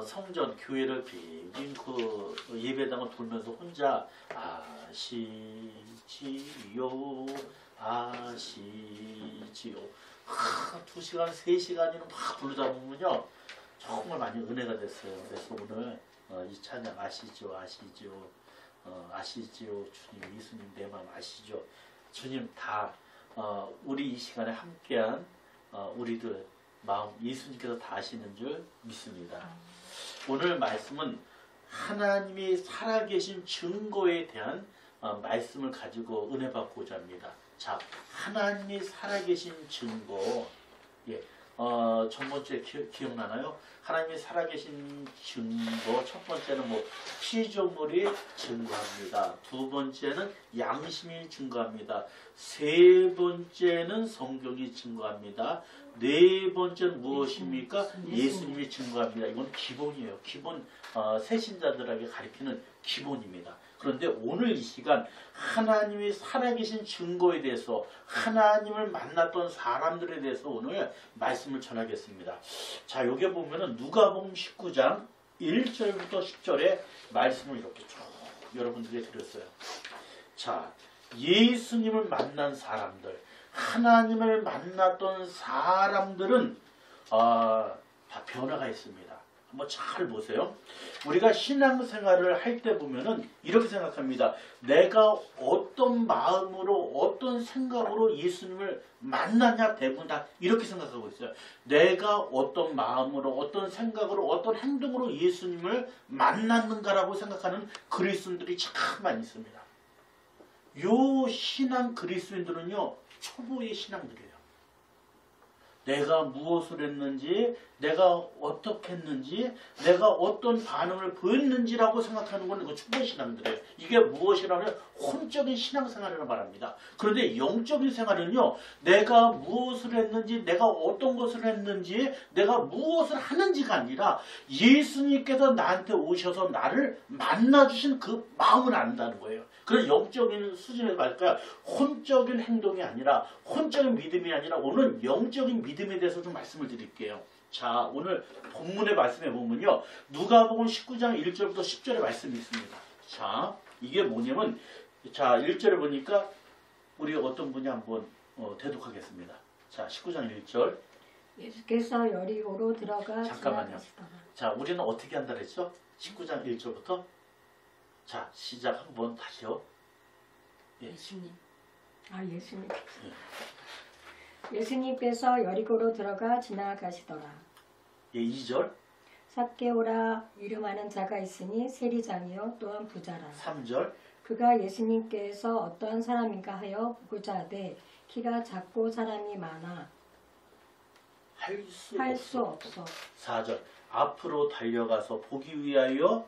성전 교회를 빙빙 그 예배당을 돌면서 혼자 아시지요 아시지요 2시간 3시간이나 막 부르다 보면요 정말 많이 은혜가 됐어요. 그래서 오늘 이 찬양 아시죠 아시죠 아시죠 주님 예수님 내 마음 아시죠 주님 다 우리 이 시간에 함께한 우리들 마음 예수님께서 다 아시는 줄 믿습니다. 오늘 말씀은 하나님이 살아계신 증거에 대한 말씀을 가지고 은혜 받고자 합니다. 자, 하나님이 살아계신 증거. 예, 첫 번째 기억나나요? 하나님이 살아계신 증거. 첫 번째는 피조물이 증거합니다. 두 번째는 양심이 증거합니다. 세 번째는 성경이 증거합니다. 네 번째는 무엇입니까? 예수님이 증거합니다. 이건 기본이에요. 기본 새신자들에게 가르치는 기본입니다. 그런데 오늘 이 시간 하나님이 살아계신 증거에 대해서 하나님을 만났던 사람들에 대해서 오늘 말씀을 전하겠습니다. 자, 여기 보면은 누가복음 19장 1절부터 10절의 말씀을 이렇게 쭉 여러분들에게 드렸어요. 자, 예수님을 만난 사람들, 하나님을 만났던 사람들은 다 변화가 있습니다. 한번 잘 보세요. 우리가 신앙생활을 할 때 보면은 이렇게 생각합니다. 내가 어떤 마음으로 어떤 생각으로 예수님을 만나냐 대부분 다 이렇게 생각하고 있어요. 내가 어떤 마음으로 어떤 생각으로 어떤 행동으로 예수님을 만났는가라고 생각하는 그리스도인들이 참 많이 있습니다. 요 신앙 그리스도인들은요 초보의 신앙들이에요. 내가 무엇을 했는지, 내가 어떻게 했는지, 내가 어떤 반응을 보였는지라고 생각하는 건 이거 초보의 신앙들이에요. 이게 무엇이라면 혼적인 신앙생활이라고 말합니다. 그런데 영적인 생활은요, 내가 무엇을 했는지, 내가 어떤 것을 했는지, 내가 무엇을 하는지가 아니라 예수님께서 나한테 오셔서 나를 만나주신 그 마음을 안다는 거예요. 그래서 영적인 수준에서 말할까요? 혼적인 행동이 아니라, 혼적인 믿음이 아니라 오늘 영적인 믿음에 대해서 좀 말씀을 드릴게요. 자, 오늘 본문의 말씀에 보면요. 누가복음 19장 1절부터 10절의 말씀이 있습니다. 자, 이게 뭐냐면, 자, 1절에 보니까 우리 어떤 분이 한번 대독하겠습니다. 자, 19장 1절. 예수께서 여리고로 들어가 잠깐만요. 자, 우리는 어떻게 한다 그랬죠? 19장 1절부터. 자, 시작 한번 다시요. 예. 예수님. 예수님. 예수님께서 여리고로 들어가 지나가시더라. 예, 2절. 삭개오라 이름하는 자가 있으니 세리장이요 또한 부자라. 3절. 그가 예수님께서 어떠한 사람인가 하여 보고자 하되 키가 작고 사람이 많아 할 수 없어. 4절. 앞으로 달려가서 보기 위하여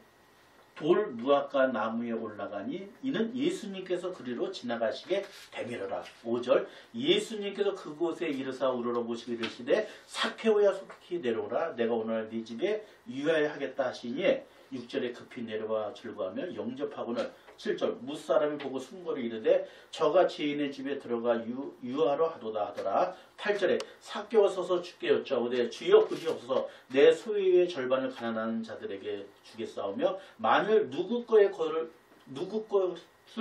돌 무화과 나무에 올라가니 이는 예수님께서 그리로 지나가시게 되밀어라. 5절. 예수님께서 그곳에 이르사 우러러 보시고 이르시되 삭개오야 속히 내려오라. 내가 오늘 네 집에 유하여하겠다 하시니 6절에 급히 내려와 즐거하며 영접하고는 7절. 무사람이 보고 숨고를 이르되 저가 죄인의 집에 들어가 유하러 하도다 하더라. 8절에 삭개오 서서 주께 여짜오되 주여 부시옵소서 내 소유의 절반을 가난한 자들에게 주겠사오며 만일 누구 것을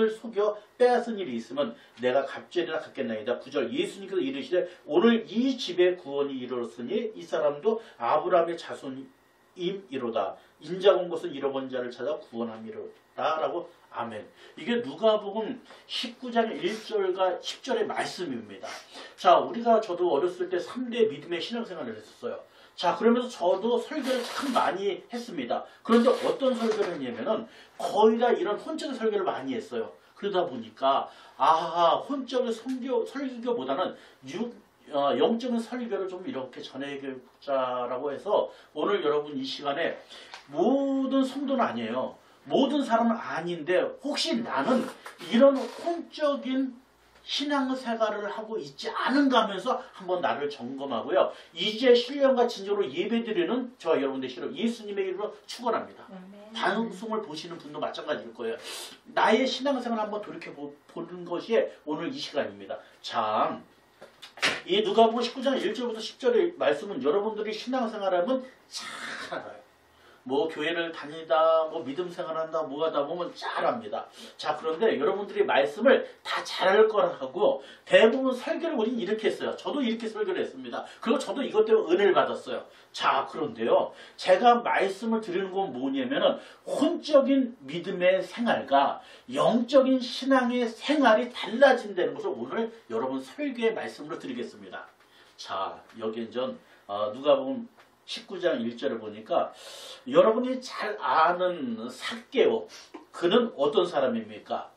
속여 빼앗은 일이 있으면 내가 갑절이나 갖겠나이다. 9절. 예수님께서 이르시되 오늘 이 집에 구원이 이르렀으니 이 사람도 아브라함의 자손임이로다. 인자가 온 것은 잃어본 자를 찾아 구원함이로다. 라고 아멘. 이게 누가복음 19장 1절과 10절의 말씀입니다. 자, 저도 어렸을 때 3대 믿음의 신앙생활을 했었어요. 자, 그러면서 저도 설교를 참 많이 했습니다. 그런데 어떤 설교를 했냐면은 거의 다 이런 혼적인 설교를 많이 했어요. 그러다 보니까 혼적인 설교보다는 영적인 설교를 좀 이렇게 전해보자라고 해서 오늘 여러분 이 시간에 모든 성도는 아니에요. 모든 사람은 아닌데 혹시 나는 이런 혼적인 신앙생활을 하고 있지 않은가 하면서 한번 나를 점검하고요. 이제 신령과 진정으로 예배드리는 저와 여러분들 시로 예수님의 이름으로 축원합니다. 방송을 보시는 분도 마찬가지일 거예요. 나의 신앙생활을 한번 돌이켜보는 것이 오늘 이 시간입니다. 참, 이 누가복음 19장 1절부터 10절의 말씀은 여러분들이 신앙생활하면 잘 알아요. 뭐 교회를 다니다, 뭐 믿음 생활한다, 뭐하다 보면 잘합니다. 자, 그런데 여러분들이 말씀을 다 잘할 거라고 대부분 설교를 우리는 이렇게 했어요. 저도 이렇게 설교를 했습니다. 그리고 저도 이것 때문에 은혜를 받았어요. 자, 그런데요, 제가 말씀을 드리는 건 뭐냐면은 혼적인 믿음의 생활과 영적인 신앙의 생활이 달라진다는 것을 오늘 여러분 설교의 말씀으로 드리겠습니다. 자, 여기 전 누가복음 19장 1절을 보니까 여러분이 잘 아는 삭개오, 그는 어떤 사람입니까?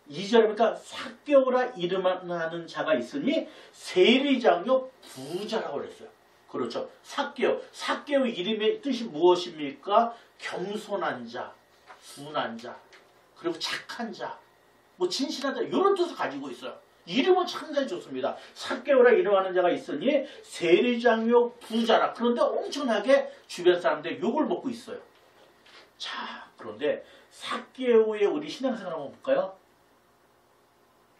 2절에 보니까 삭개오라 이름하는 자가 있으니 세리장요 부자라고 그랬어요. 그렇죠. 삭개오. 삭개오 이름의 뜻이 무엇입니까? 겸손한 자, 순한 자, 그리고 착한 자, 뭐 진실한 자, 이런 뜻을 가지고 있어요. 이름은 상당히 좋습니다. 삭개오라 이름하는 자가 있으니 세리장요 부자라. 그런데 엄청나게 주변 사람들의 욕을 먹고 있어요. 자, 그런데 삭개오의 우리 신앙생활 한번 볼까요?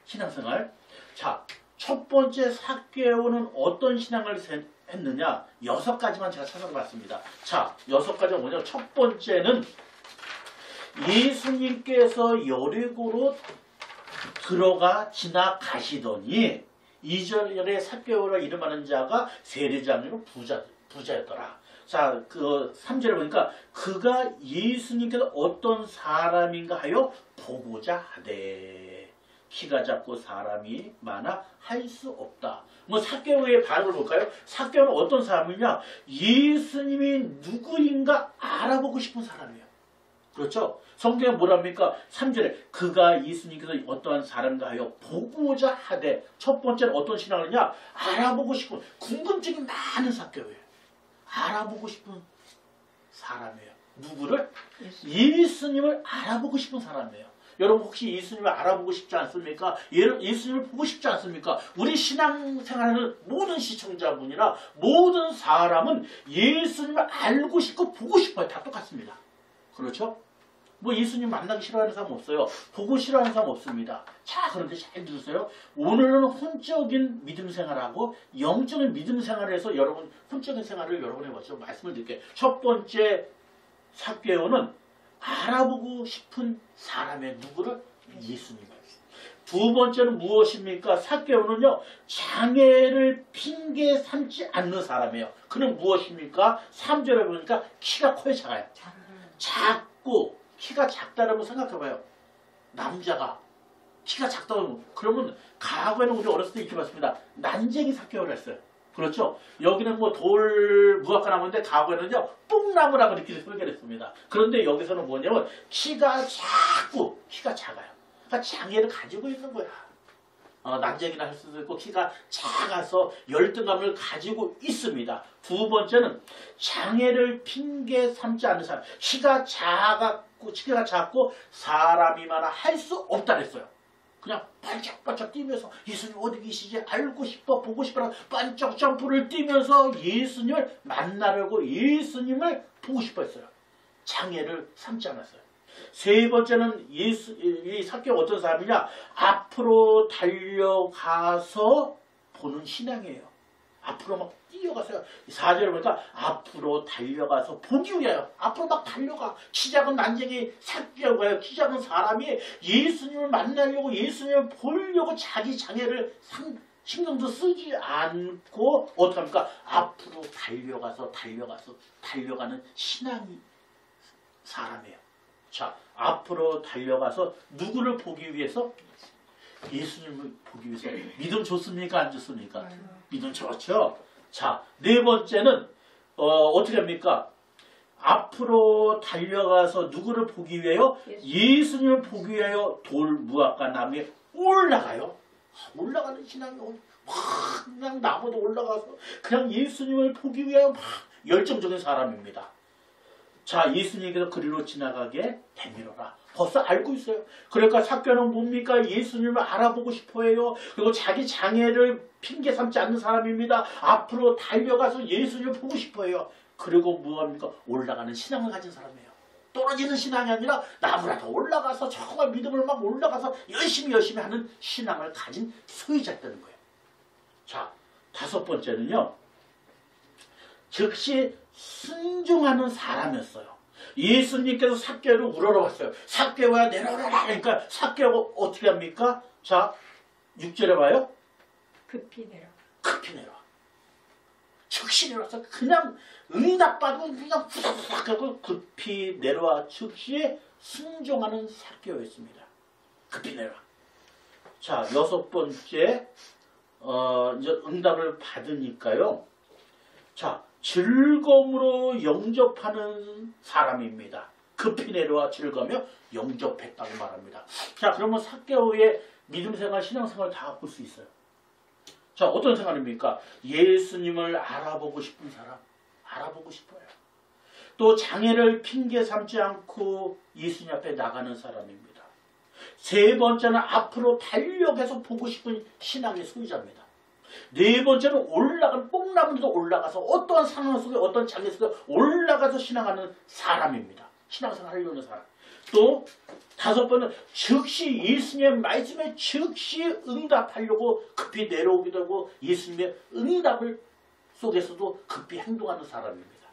신앙생활. 자, 첫 번째 삭개오는 어떤 신앙을 했느냐? 6가지만 제가 찾아봤습니다. 자, 6가지가 뭐냐? 첫 번째는 예수님께서 여리고로 들어가 지나가시더니 2절에 삭개오라 이름하는 자가 세리장으로 부자였더라. 자, 그 3절에 보니까 그가 예수님께서 어떤 사람인가 하여 보고자 하되 키가 작고 사람이 많아 할 수 없다. 뭐 삭개오의 반응을 볼까요? 삭개오는 어떤 사람이냐? 예수님이 누구인가 알아보고 싶은 사람이에요. 그렇죠? 성경에 뭐랍니까? 3절에 그가 예수님께서 어떠한 사람인가 하여 보고자 하되, 첫 번째는 어떤 신앙을 하냐? 알아보고 싶은, 궁금증이 많은 삭개오예요. 알아보고 싶은 사람이에요. 누구를? 예수님을 알아보고 싶은 사람이에요. 여러분 혹시 예수님을 알아보고 싶지 않습니까? 예수님을 보고 싶지 않습니까? 우리 신앙생활하는 모든 시청자분이나 모든 사람은 예수님을 알고 싶고 보고 싶어요. 다 똑같습니다. 그렇죠? 뭐 예수님 만나기 싫어하는 사람 없어요. 보고 싫어하는 사람 없습니다. 자, 그런데 잘 들으세요. 오늘은 혼적인 믿음 생활하고 영적인 믿음 생활에서 여러분 혼적인 생활을 여러분에 먼저 말씀을 드릴게요. 첫 번째 삭개오는 알아보고 싶은 사람의 누구를? 예수님을. 두 번째는 무엇입니까? 삭개오는요, 장애를 핑계 삼지 않는 사람이에요. 그는 무엇입니까? 3절에 보니까 키가 커요, 작아요? 작고 키가 작다라고 생각해봐요. 남자가 키가 작다고 그러면 과거에는 우리 어렸을 때 이렇게 봤습니다. 난쟁이 삭개오를 했어요. 그렇죠? 여기는 뭐 돌 무화과 나무인데 과거에는요 뽕나무라고 이렇게 설계를 했습니다. 그런데 여기서는 뭐냐면 키가 작고 키가 작아요. 그러니까 장애를 가지고 있는 거야. 난쟁이나 할 수도 있고 키가 작아서 열등감을 가지고 있습니다. 두 번째는 장애를 핑계 삼지 않는 사람. 키가 작고 사람이 많아 할 수 없다 그랬어요. 그냥 반짝반짝 뛰면서 예수님 어디 계시지 알고 싶어 보고 싶어라 반짝 점프를 뛰면서 예수님을 만나려고 예수님을 보고 싶어 했어요. 장애를 삼지 않았어요. 세 번째는 이 삭개오가 어떤 사람이냐? 앞으로 달려가서 보는 신앙이에요. 앞으로 막 뛰어가서요. 4절에 보니까 앞으로 달려가서 보기 위하여 앞으로 막 달려가. 키 작은 난쟁이 삭개오가요. 키 작은 사람이 예수님을 만나려고 예수님을 보려고 자기 장애를 신경도 쓰지 않고 어떻게 합니까? 앞으로 달려가는 신앙이 사람이에요. 자, 앞으로 달려가서 누구를 보기 위해서? 예수님을 보기 위해서. 믿음 좋습니까? 안 좋습니까? 믿음 좋죠. 자, 네 번째는 어떻게 합니까? 앞으로 달려가서 누구를 보기 위하여? 예수님을 보기 위하여 돌 무화과 나무에 올라가요. 올라가는 신앙이 그냥 나무도 올라가서 그냥 예수님을 보기 위하여 막 열정적인 사람입니다. 자, 예수님께서 그리로 지나가게 되미로라. 벌써 알고 있어요. 그러니까 삭개오는 뭡니까? 예수님을 알아보고 싶어해요. 그리고 자기 장애를 핑계 삼지 않는 사람입니다. 앞으로 달려가서 예수님을 보고 싶어해요. 그리고 뭐합니까? 올라가는 신앙을 가진 사람이에요. 떨어지는 신앙이 아니라 나무라도 올라가서 정말 믿음을 막 올라가서 열심히 하는 신앙을 가진 소유자였다는 거예요. 자, 다섯 번째는요. 즉시 순종하는 사람이었어요. 예수님께서 삭개오를 우러러봤어요. 삭개오야 내려오라. 그러니까 삭개오가 어떻게 합니까? 자, 6절에 봐요. 급히 내려가. 급히 내려와. 즉시 내려와서 그냥 응답받고 그냥 후닥후닥 하고 급히 내려와 즉시 순종하는 삭개오였습니다. 급히 내려와. 자, 6번째 이제 응답을 받으니까요. 자, 즐거움으로 영접하는 사람입니다. 급히 내려와 즐거우며 영접했다고 말합니다. 자, 그러면 삭개오의 믿음생활, 신앙생활 다 볼 수 있어요. 자, 어떤 생활입니까? 예수님을 알아보고 싶은 사람, 알아보고 싶어요. 또 장애를 핑계 삼지 않고 예수님 앞에 나가는 사람입니다. 세 번째는 앞으로 달려가서 보고 싶은 신앙의 소유자입니다. 네 번째는 올라간 뽕나무도 올라가서 어떠한 상황 속에 어떤 장애 속에 올라가서 신앙하는 사람입니다. 신앙생활 하려는 사람. 또 다섯 번은 즉시 예수님의 말씀에 즉시 응답하려고 급히 내려오기도 하고 예수님의 응답을 속에서도 급히 행동하는 사람입니다.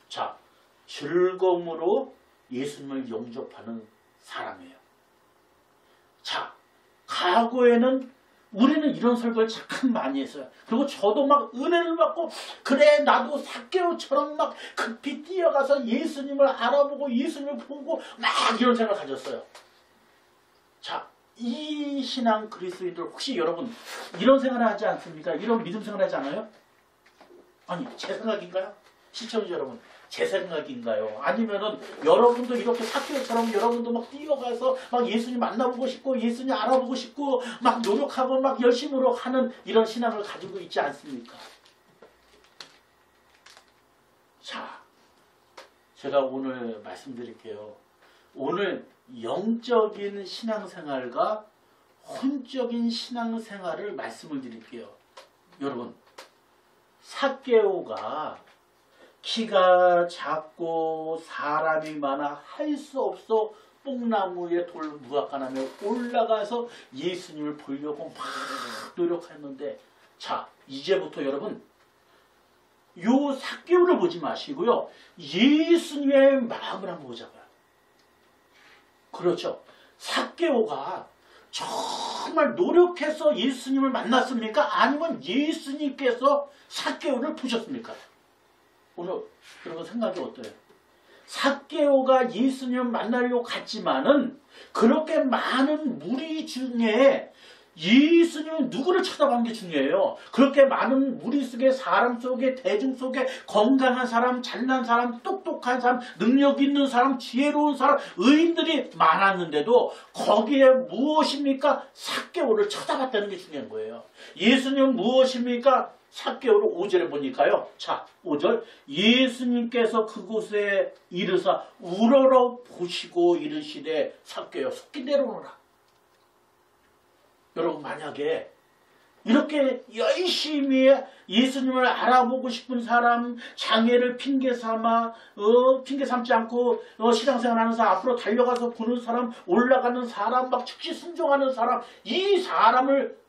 자, 즐거움으로 예수님을 영접하는 사람이에요. 자, 과거에는 우리는 이런 설교를 참 많이 했어요. 그리고 저도 막 은혜를 받고 그래 나도 삭개오처럼 막 급히 뛰어가서 예수님을 알아보고 예수님을 보고 막 이런 생각을 가졌어요. 자, 이 신앙 그리스도인들 혹시 여러분 이런 생각을 하지 않습니까? 이런 믿음 생활 하지 않아요? 아니 제 생각인가요? 시청자 여러분 제 생각인가요? 아니면은 여러분도 이렇게 삭개오처럼 여러분도 막 뛰어가서 막 예수님 만나보고 싶고 예수님 알아보고 싶고 막 노력하고 막 열심으로 하는 이런 신앙을 가지고 있지 않습니까? 자, 제가 오늘 말씀드릴게요. 오늘 영적인 신앙생활과 혼적인 신앙생활을 말씀을 드릴게요. 여러분, 삭개오가 키가 작고 사람이 많아 할 수 없어 뽕나무에 돌 무화과나무에 올라가서 예수님을 보려고 막 노력했는데 자 이제부터 여러분 요 삭개오를 보지 마시고요. 예수님의 마음을 한번 보자고요. 그렇죠. 삭개오가 정말 노력해서 예수님을 만났습니까? 아니면 예수님께서 삭개오를 보셨습니까? 오늘 여러분 생각이 어때요? 삭개오가 예수님을 만나려고 갔지만은 그렇게 많은 무리 중에 예수님은 누구를 쳐다보는 게 중요해요. 그렇게 많은 무리 속에 사람 속에 대중 속에 건강한 사람, 잘난 사람, 똑똑한 사람, 능력 있는 사람, 지혜로운 사람, 의인들이 많았는데도 거기에 무엇입니까? 삭개오를 쳐다봤다는 게 중요한 거예요. 예수님은 무엇입니까? 삭개오를 5절에 보니까요. 자, 5절 예수님께서 그곳에 이르사 우러러 보시고 이르시되 삭개오야 속히 내려오너라. 여러분 만약에 이렇게 열심히 예수님을 알아보고 싶은 사람, 장애를 핑계 삼아 핑계 삼지 않고 신앙생활하는 사람, 앞으로 달려가서 보는 사람, 올라가는 사람, 막 즉시 순종하는 사람, 이 사람을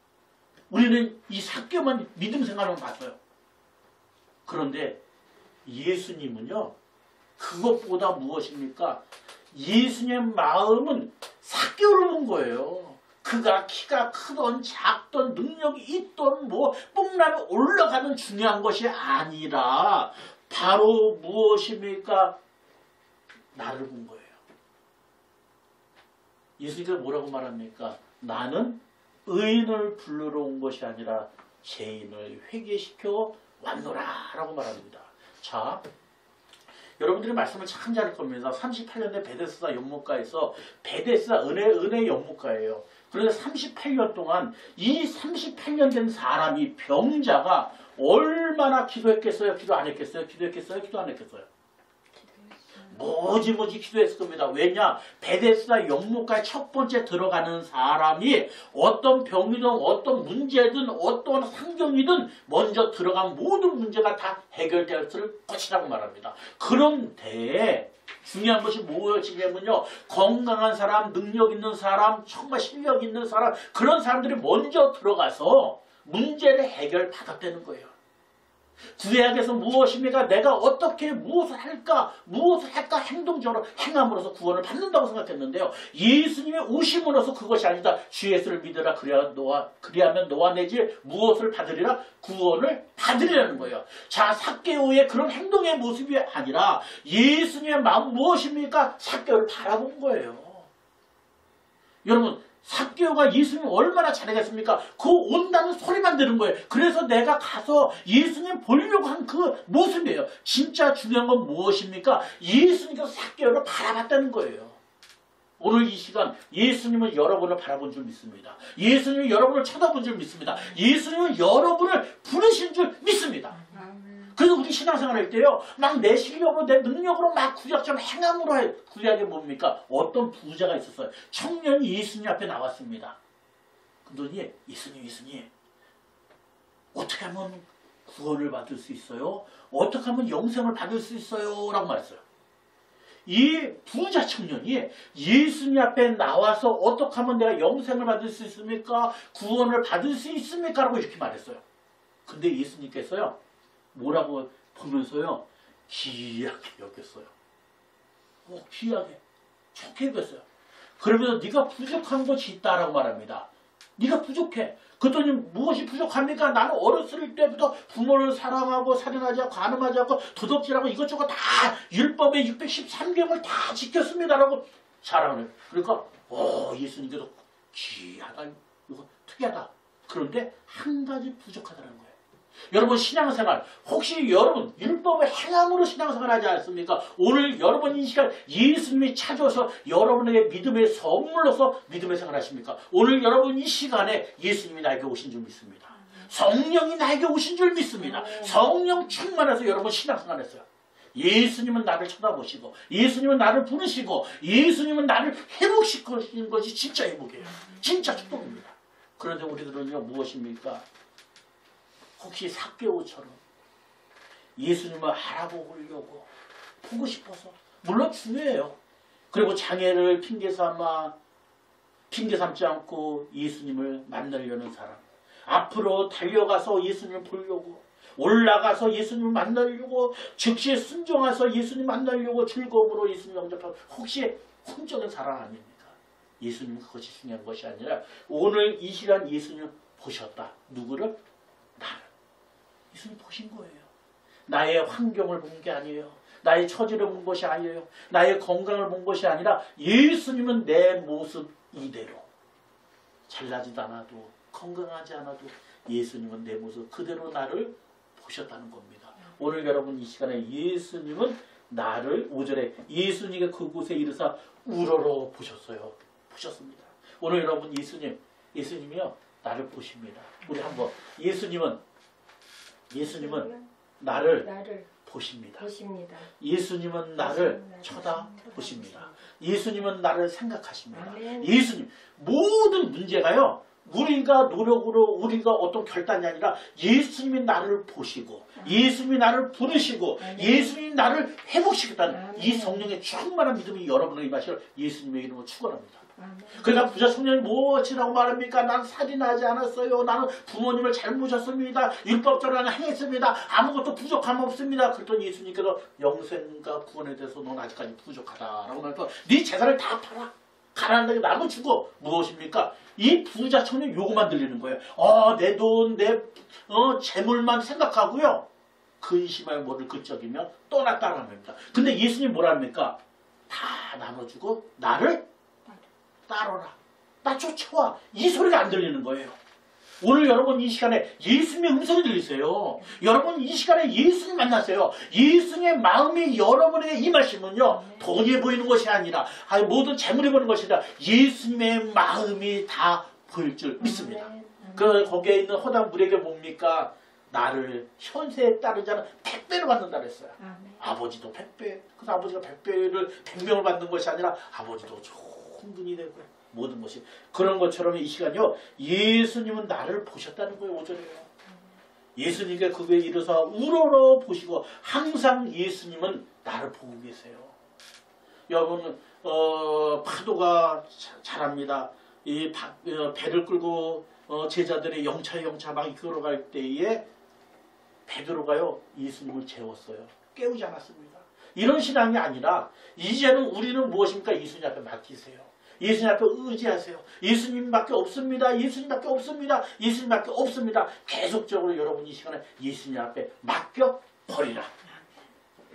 우리는 이 삭개오만 믿음 생활을 봤어요. 그런데 예수님은요. 그것보다 무엇입니까? 예수님의 마음은 삭개오를 본 거예요. 그가 키가 크던 작던 능력이 있던 뭐 뽕나무 올라가는 중요한 것이 아니라 바로 무엇입니까? 나를 본 거예요. 예수님께서 뭐라고 말합니까? 나는 의인을 부르러 온 것이 아니라 죄인을 회개시켜 왔노라 라고 말합니다. 자, 여러분들이 말씀을 참 잘할 겁니다. 38년대 베데스다 연못가에서 베데스다 은혜 연못가예요. 그런데 38년 동안 이 38년 된 사람이 병자가 얼마나 기도했겠어요? 기도 안 했겠어요? 기도했겠어요? 기도 안 했겠어요? 뭐지 기도했을 겁니다. 왜냐? 베데스다 연못가에 첫 번째 들어가는 사람이 어떤 병이든 어떤 문제든 어떤 환경이든 먼저 들어간 모든 문제가 다 해결될 것이라고 말합니다. 그런데 중요한 것이 무엇이냐면요. 건강한 사람, 능력 있는 사람, 정말 실력 있는 사람 그런 사람들이 먼저 들어가서 문제를 해결받았다는 거예요. 구약에서 무엇입니까? 내가 어떻게 무엇을 할까 행동적으로 행함으로써 구원을 받는다고 생각했는데요. 예수님이 오심으로써 그것이 아니다. 주 예수를 믿으라. 그리하면 너와 내 집 무엇을 받으리라? 구원을 받으리라는 거예요. 자, 삭개오의 그런 행동의 모습이 아니라 예수님의 마음 무엇입니까? 삭개오를 바라본 거예요. 여러분, 삭개오가 예수님 얼마나 잘하겠습니까? 그 온다는 소리만 들은 거예요. 그래서 내가 가서 예수님 보려고 한 그 모습이에요. 진짜 중요한 건 무엇입니까? 예수님께서 삭개오를 바라봤다는 거예요. 오늘 이 시간 예수님은 여러분을 바라본 줄 믿습니다. 예수님은 여러분을 쳐다본 줄 믿습니다. 예수님은 여러분을 부르신 줄 믿습니다. 그래서 우리 신앙생활 할 때요, 막 내 실력으로, 내 능력으로 막 구약처럼 행함으로 해. 구약이 뭡니까? 어떤 부자가 있었어요. 청년이 예수님 앞에 나왔습니다. 그러더니 예수님, 어떻게 하면 구원을 받을 수 있어요? 어떻게 하면 영생을 받을 수 있어요? 라고 말했어요. 이 부자 청년이 예수님 앞에 나와서 어떻게 하면 내가 영생을 받을 수 있습니까? 구원을 받을 수 있습니까? 라고 이렇게 말했어요. 근데 예수님께서요, 뭐라고 보면서요, 귀하게 여겼어요. 귀하게 좋게 여겼어요. 그러면서 네가 부족한 것이 있다라고 말합니다. 네가 부족해. 그랬더니 무엇이 부족합니까? 나는 어렸을 때부터 부모를 사랑하고 살인하지 않고 간음하지 않고 도둑질하고 이것저것 다 율법의 613계명을 다 지켰습니다라고 자랑을 해요. 그러니까 예수님께서 귀하다, 이거 특이하다. 그런데 한 가지 부족하다는 거예요. 여러분 신앙생활, 혹시 여러분 율법을 행함으로 신앙생활 하지 않습니까? 오늘 여러분 이 시간 예수님이 찾아와서 여러분에게 믿음의 선물로서 믿음의 생활 하십니까? 오늘 여러분 이 시간에 예수님이 나에게 오신 줄 믿습니다. 성령이 나에게 오신 줄 믿습니다. 성령 충만해서 여러분 신앙생활 했어요. 예수님은 나를 쳐다보시고 예수님은 나를 부르시고 예수님은 나를 회복시키는 것이 진짜 회복이에요. 진짜 축복입니다. 그런데 우리들은요, 무엇입니까? 혹시 삭개오처럼 예수님을 알아보려고 보고 싶어서, 물론 중요해요. 그리고 장애를 핑계 삼지 않고 예수님을 만나려는 사람, 앞으로 달려가서 예수님을 보려고, 올라가서 예수님을 만나려고, 즉시 순종해서 예수님 만나려고 즐거움으로 예수님 영접하고, 혹시 혼적인 사랑 아닙니까? 예수님은 그것이 중요한 것이 아니라 오늘 이 시간 예수님을 보셨다. 누구를? 나를. 예수님 보신 거예요. 나의 환경을 본 게 아니에요. 나의 처지를 본 것이 아니에요. 나의 건강을 본 것이 아니라 예수님은 내 모습 이대로, 잘나지도 않아도 건강하지 않아도 예수님은 내 모습 그대로 나를 보셨다는 겁니다. 오늘 여러분 이 시간에 예수님은 나를 5절에 예수님이 그곳에 이르사 우러러 보셨어요. 보셨습니다. 오늘 여러분 예수님이요 나를 보십니다. 우리 한번 예수님은 나를 보십니다. 예수님은 나를 쳐다보십니다. 예수님은 나를 생각하십니다. 예수님, 모든 문제가요, 우리가 노력으로, 우리가 어떤 결단이 아니라 예수님이 나를 보시고 예수님이 나를 부르시고 예수님이 나를 회복시켰다는 이 성령의 충만한 믿음이 여러분에게 임하시기를 예수님의 이름으로 축원합니다. 그러니까 부자 청년이 무엇이라고 말합니까? 나는 살인하지 않았어요. 나는 부모님을 잘 모셨습니다. 율법적으로 행했습니다. 아무것도 부족함 없습니다. 그랬더니 예수님께서 영생과 구원에 대해서 넌 아직까지 부족하다라고 말해서 네 재산을 다 팔아. 가난한 데게 나무 주고. 무엇입니까? 이 부자 청년 요거만 들리는 거예요. 내 돈, 내 재물만 생각하고요. 근심하여 모를 그적이면 떠났다는 겁니다. 근데 예수님 뭐라 합니까? 다 나눠주고 나를 따라라. 나 쫓아와. 이 소리가 안 들리는 거예요. 오늘 여러분 이 시간에 예수님의 음성이 들리세요. 여러분 이 시간에 예수님 만나세요. 예수님의 마음이 여러분에게 임하시면요, 돈이 보이는 것이 아니라, 모든 재물이 보이는 것이 아니라 예수님의 마음이 다 보일 줄 믿습니다. 거기에 있는 허당 물에게 뭡니까? 나를 현세에 따른 자는 100배를 받는다 그랬어요. 아버지도 100배. 그래서 아버지가 100명을 받는 것이 아니라 아버지도 충분히 되고 모든 것이 그런 것처럼 이 시간요, 예수님은 나를 보셨다는 거예요. 5절에요. 예수님께 그에 이르사 우러러 보시고 항상 예수님은 나를 보고 계세요. 여러분 파도가 잘합니다. 이 배를 끌고 제자들이 영차 막 걸어갈 때에 베드로가요 예수님을 재웠어요. 깨우지 않았습니다. 이런 신앙이 아니라 이제는 우리는 무엇입니까? 예수님 앞에 맡기세요. 예수님 앞에 의지하세요. 예수님밖에 없습니다. 예수님밖에 없습니다. 예수님밖에 없습니다. 계속적으로 여러분 이 시간에 예수님 앞에 맡겨버리라.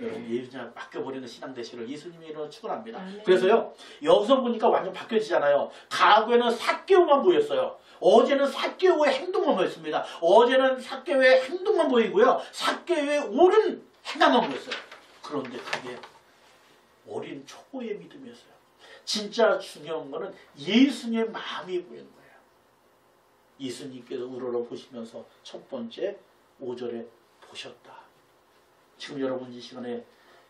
여러분 예수님 앞에 맡겨버리는 신앙 되시를 예수님의 이름으로 축원합니다. 그래서요 여기서 보니까 완전 바뀌어지잖아요. 과거에는 삭개오만 보였어요. 어제는 삭개오의 행동만 보였습니다. 어제는 삭개오의 행동만 보이고요. 삭개오의 옳은 행함만 보였어요. 그런데 그게 어린 초보의 믿음이었어요. 진짜 중요한 거는 예수님의 마음이 보이는 거예요. 예수님께서 우러러보시면서 첫 번째 5절에 보셨다. 지금 여러분 이 시간에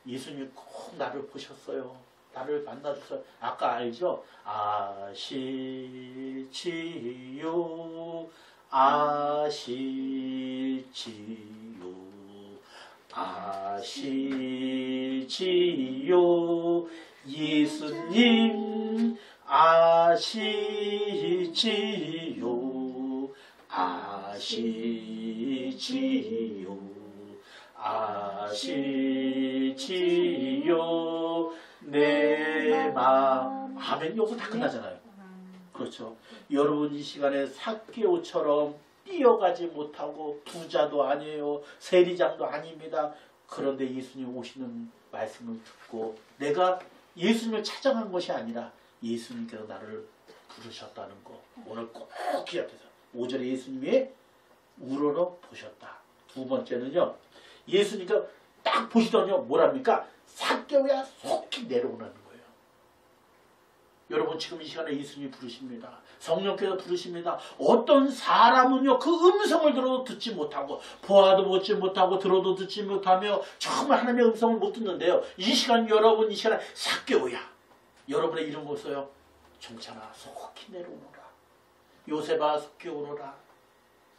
예수님이 꼭 나를 보셨어요. 나를 만나주세요. 아까 알죠? 아시지요 아시지요 아시지요 예수님 아시지요 아시지요 아시지요 내 마음. 아멘. 여기서 다 끝나잖아요. 그렇죠. 여러분 이 시간에 삭개오처럼 뛰어가지 못하고 부자도 아니에요. 세리장도 아닙니다. 그런데 예수님 오시는 말씀을 듣고 내가 예수님을 찾아간 것이 아니라 예수님께서 나를 부르셨다는 거 오늘 꼭 기억해서 5절에 예수님이 우러러 보셨다. 두 번째는요. 예수님께서 딱 보시더니요. 뭐랍니까? 삭개오야 속히 내려오는 거예요. 여러분 지금 이 시간에 예수님이 부르십니다. 성령께서 부르십니다. 어떤 사람은요 그 음성을 들어도 듣지 못하고 보아도 보지 못하고 들어도 듣지 못하며 정말 하나님의 음성을 못 듣는데요. 이 시간 여러분 이 시간에 삭개오야 여러분의 이름 보세요. 종찬아 속히 내려오너라. 요셉아 속히 오너라.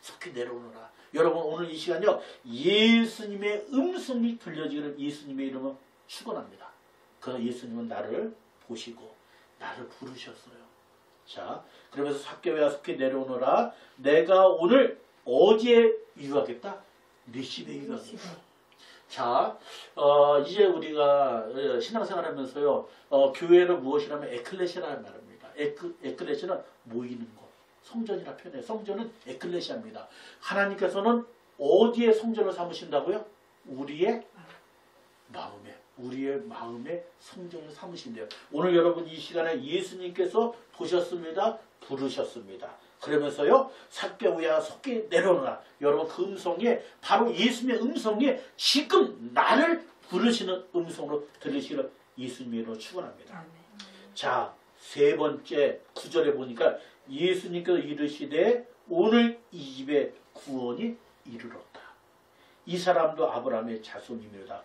속히 내려오너라. 여러분 오늘 이 시간요 예수님의 음성이 들려지기를 예수님의 이름은 축원합니다. 그래서 예수님은 나를 보시고 나를 부르셨어요. 자, 그러면서 삭개오야 속히 내려오너라. 내가 오늘 어디에 유하겠다? 네 집에 유하겠다. 자, 이제 우리가 신앙생활하면서요 교회를 무엇이라면 에클레시아라는 말입니다. 에클레시아는 모이는 것. 성전이라 표현해요. 성전은 에클레시아입니다. 하나님께서는 어디에 성전을 삼으신다고요? 우리의 마음에 성전을 삼으신대요. 오늘 여러분 이 시간에 예수님께서 보셨습니다. 부르셨습니다. 그러면서요 삭개오야 속히 내려오너라. 여러분 그 음성이 바로 예수님의 음성이 지금 나를 부르시는 음성으로 들으시기를 예수님의 이름으로 축원합니다. 자, 세 번째 9절에 보니까 예수님께서 이르시되 오늘 이 집에 구원이 이르렀다. 이 사람도 아브라함의 자손이며다.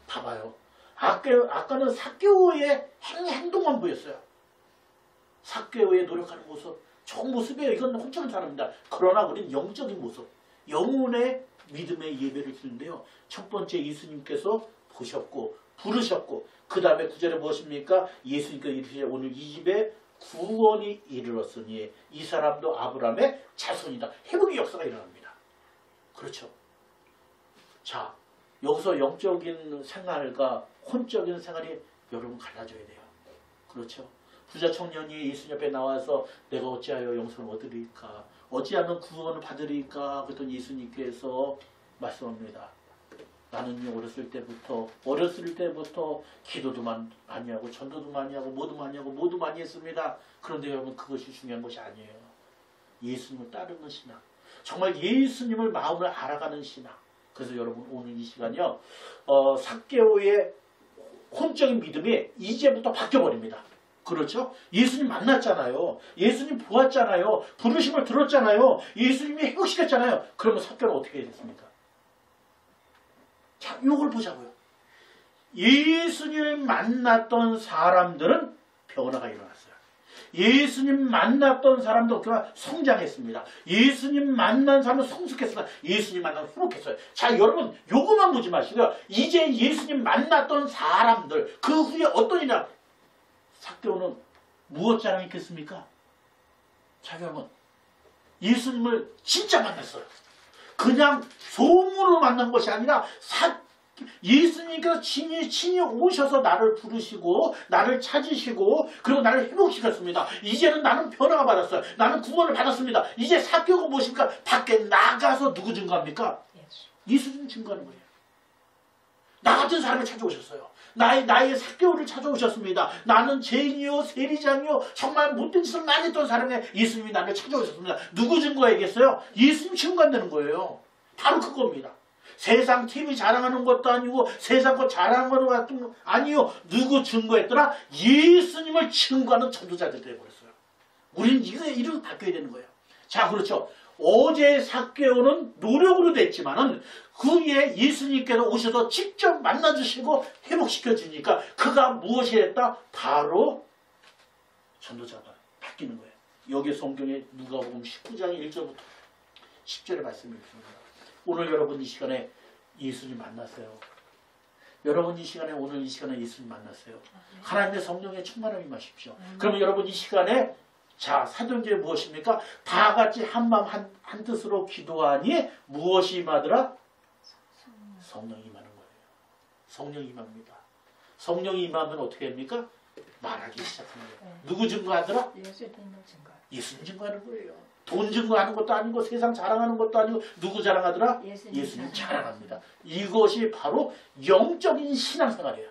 봐봐요. 아까는 삭개오의 행동만 보였어요. 삭개오의 노력하는 모습, 좋은 모습이에요. 이건 혼자는 사람입니다. 그러나 우리는 영적인 모습, 영혼의 믿음의 예배를 드리는데요. 첫 번째 예수님께서 보셨고 부르셨고 그 다음에 9절에 무엇입니까? 예수님께서 이르시되 오늘 이 집에 구원이 이르렀으니 이 사람도 아브라함의 자손이다. 회복의 역사가 일어납니다. 그렇죠. 자, 여기서 영적인 생활과 혼적인 생활이 여러분 갈라져야 돼요. 그렇죠. 부자 청년이 예수님 앞에 나와서 내가 어찌하여 용서를 얻으리까? 어찌하면 구원을 받으리까? 그랬더니 예수님께서 말씀합니다. 나는 어렸을 때부터 기도도 많이 하고 전도도 많이 하고 모두 많이 했습니다. 그런데 여러분 그것이 중요한 것이 아니에요. 예수님을 따르는 신앙. 정말 예수님을 마음을 알아가는 신앙. 그래서 여러분 오늘 이 시간이요. 삭개오의 혼적인 믿음이 이제부터 바뀌어버립니다. 그렇죠? 예수님 만났잖아요. 예수님 보았잖아요. 부르심을 들었잖아요. 예수님이 회복시켰잖아요. 그러면 삭개오는 어떻게 됐습니까? 자, 이걸 보자고요. 예수님을 만났던 사람들은 변화가 일어났어요. 예수님 만났던 사람도 성장했습니다. 예수님 만난 사람은 성숙했습니다. 예수님 만나면 회복했어요. 자, 여러분 요거만 보지 마시고요. 이제 예수님 만났던 사람들 그 후에 어떤 일이냐. 삭개오는 무엇 자랑했겠습니까? 자, 여러분 예수님을 진짜 만났어요. 그냥 소문으로 만난 것이 아니라 예수님께서 친히 오셔서 나를 부르시고 나를 찾으시고 그리고 나를 회복시켰습니다. 이제는 나는 변화가 받았어요. 나는 구원을 받았습니다. 이제 사교가 무엇입니까? 밖에 나가서 누구 증거합니까? 예수님 증거하는 거예요. 나 같은 사람을 찾아오셨어요. 나의 사교를 찾아오셨습니다. 나는 죄인이요 세리장이요 정말 못된 짓을 많이 했던 사람에 예수님이 나를 찾아오셨습니다. 누구 증거해야겠어요? 예수님 증거한다는 거예요. 바로 그겁니다. 세상 TV 자랑하는 것도 아니고 세상 것 자랑하는 것도 아니요. 누구 증거했더라? 예수님을 증거하는 전도자들이 되어버렸어요. 우리는 이렇게 바뀌어야 되는 거예요. 자, 그렇죠. 어제 삭개오는 노력으로 됐지만은 그 위에 예수님께서 오셔서 직접 만나주시고 회복시켜 주니까 그가 무엇이 했다? 바로 전도자가 바뀌는 거예요. 여기 성경에 누가복음 19장 1절부터 10절의 말씀이 있습니다. 오늘 여러분 이 시간에 예수님 만났어요. 여러분 이 시간에 오늘 이 시간에 예수님 만났어요. 하나님의 성령의 충만함이 임하십시오. 그러면 여러분 이 시간에 자, 사도행전이 무엇입니까? 다 같이 한마음 한 뜻으로 기도하니 무엇이 임하더라? 성령이 임하는 거예요. 성령이 임합니다. 성령이 임하면 어떻게 합니까? 말하기 시작합니다. 누구 증거하더라? 예수님 증거하는 거예요. 돈 증거하는 것도 아니고 세상 자랑하는 것도 아니고 누구 자랑하더라? 예수님 자랑합니다. 이것이 바로 영적인 신앙생활이에요.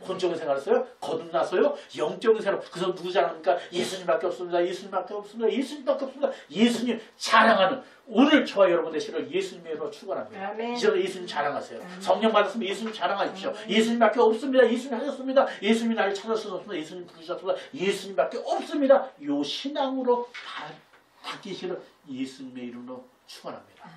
혼적인 생활했어요? 거듭나서요? 영적인 생활. 그래서 누구 자랑합니까? 예수님밖에 없습니다. 예수님밖에 없습니다. 예수님밖에 없습니다. 예수님 자랑하는 오늘 저와 여러분 되시를 예수님의 이름으로 축원합니다. 이제부터 예수님 자랑하세요. 성령 받았으면 예수님 자랑하십시오. 예수님밖에 없습니다. 예수님 하셨습니다. 예수님이 나를 찾았습니다. 예수님 부르셨습니다. 예수님밖에 없습니다. 요 신앙으로 바뀌시를 예수님의 이름으로 축원합니다.